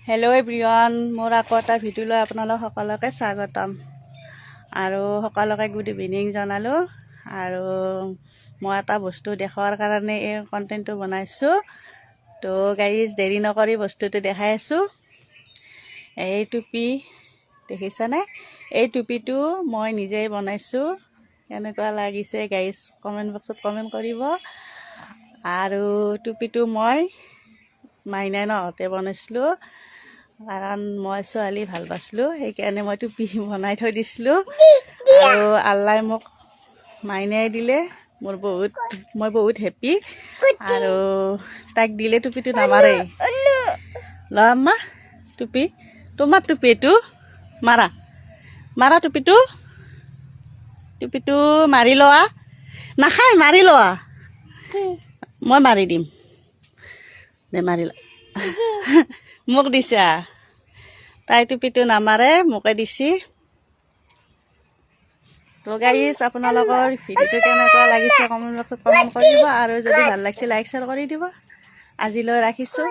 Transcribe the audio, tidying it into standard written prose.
Hello' everyone, মোৰ আকৌ এটা ভিডিঅ'লৈ আপোনালোক সকলোকে স্বাগতম আৰু সকলোকে গুড ইভিনিং জনালোঁ। আৰু মই এটা বস্তু দেখুৱাৰ কাৰণে এই কণ্টেণ্টটো বনাইছোঁ। তো গাইজ দেৰি নকৰি বস্তুটো দেখাই আছোঁ। এই টুপি দেখিছেনে? এই টুপিটো মই নিজেই বনাইছোঁ। কেনেকুৱা লাগিছে গাইজ কমেণ্ট বক্সত কমেণ্ট কৰিব। আৰু টুপিটো মই মাইনাই নহওঁতে বনাইছিলোঁ, কাৰণ মই ছোৱালী ভাল পাইছিলোঁ, সেইকাৰণে মই টুপি বনাই থৈ দিছিলোঁ। আৰু আল্লাই মোক মাইনাই দিলে, মই বহুত হেপ্পী। আৰু তাইক দিলে টুপিটো নামাৰে। ল আম্মা টুপি, তোমাৰ টুপি এইটো, মাৰা টুপিটো মাৰি লোৱা। নাখায়, মাৰি লোৱা। মই মাৰি দিম দে, মাৰি ল। মোক দিছা, তাই টুপিটো নামাৰে, মোকে দিছি। তো গাইজ আপোনালোকৰ ভিডিঅ'টো কেনেকুৱা লাগিছে কমেণ্ট বক্সত কমেণ্ট কৰিব। আৰু যদি ভাল লাগিছে লাইক শ্বেয়াৰ কৰি দিব। আজিলৈ ৰাখিছোঁ।